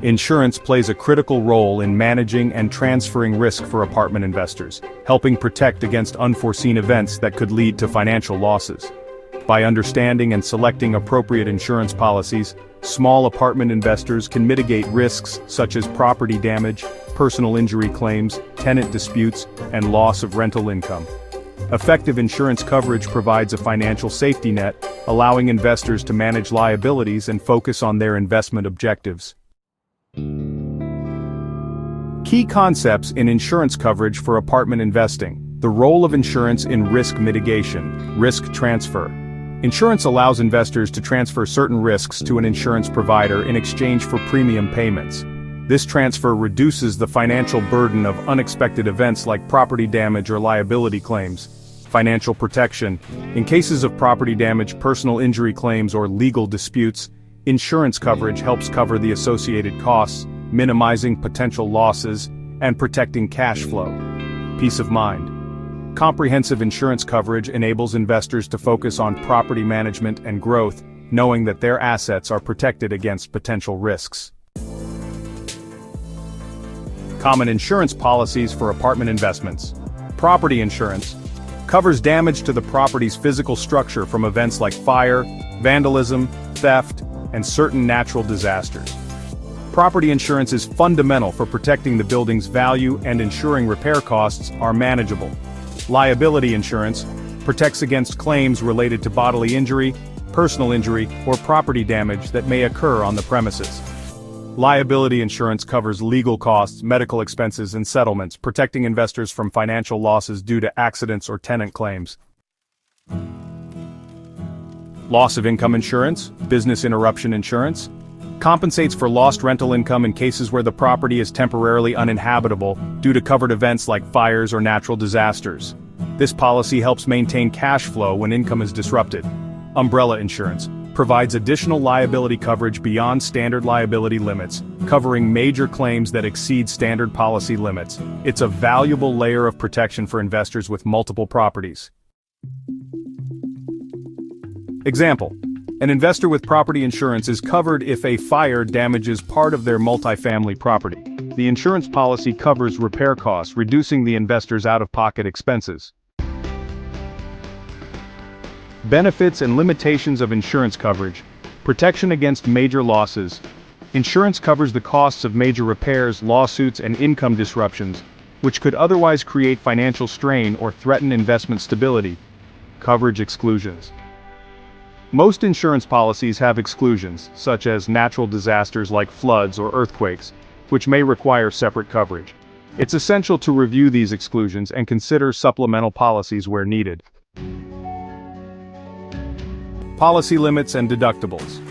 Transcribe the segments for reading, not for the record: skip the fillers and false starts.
Insurance plays a critical role in managing and transferring risk for apartment investors, helping protect against unforeseen events that could lead to financial losses. By understanding and selecting appropriate insurance policies, small apartment investors can mitigate risks such as property damage, personal injury claims, tenant disputes, and loss of rental income. Effective insurance coverage provides a financial safety net, allowing investors to manage liabilities and focus on their investment objectives. Key concepts in insurance coverage for apartment investing. The role of insurance in risk mitigation, risk transfer. Insurance allows investors to transfer certain risks to an insurance provider in exchange for premium payments. This transfer reduces the financial burden of unexpected events like property damage or liability claims. Financial protection. In cases of property damage, personal injury claims, or legal disputes, insurance coverage helps cover the associated costs, minimizing potential losses and protecting cash flow. Peace of mind. Comprehensive insurance coverage enables investors to focus on property management and growth, knowing that their assets are protected against potential risks. Common insurance policies for apartment investments. Property insurance covers damage to the property's physical structure from events like fire, vandalism, theft, and certain natural disasters. Property insurance is fundamental for protecting the building's value and ensuring repair costs are manageable. Liability insurance protects against claims related to bodily injury, personal injury, or property damage that may occur on the premises. Liability insurance covers legal costs, medical expenses, and settlements, protecting investors from financial losses due to accidents or tenant claims. Loss of income insurance, business interruption insurance, compensates for lost rental income in cases where the property is temporarily uninhabitable due to covered events like fires or natural disasters. This policy helps maintain cash flow when income is disrupted. Umbrella insurance provides additional liability coverage beyond standard liability limits, covering major claims that exceed standard policy limits. It's a valuable layer of protection for investors with multiple properties. Example: an investor with property insurance is covered if a fire damages part of their multifamily property. The insurance policy covers repair costs, reducing the investor's out-of-pocket expenses. Benefits and limitations of insurance coverage. Protection against major losses. Insurance covers the costs of major repairs, lawsuits, and income disruptions, which could otherwise create financial strain or threaten investment stability. Coverage exclusions. Most insurance policies have exclusions, such as natural disasters like floods or earthquakes, which may require separate coverage. It's essential to review these exclusions and consider supplemental policies where needed. Policy limits and deductibles.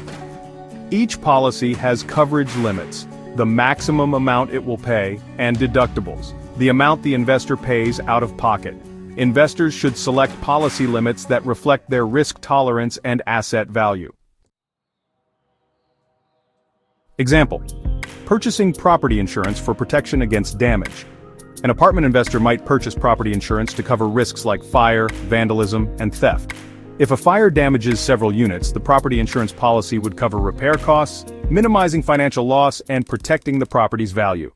Each policy has coverage limits, the maximum amount it will pay, and deductibles, the amount the investor pays out of pocket. Investors should select policy limits that reflect their risk tolerance and asset value. Example: purchasing property insurance for protection against damage. An apartment investor might purchase property insurance to cover risks like fire, vandalism, and theft. If a fire damages several units, the property insurance policy would cover repair costs, minimizing financial loss and protecting the property's value.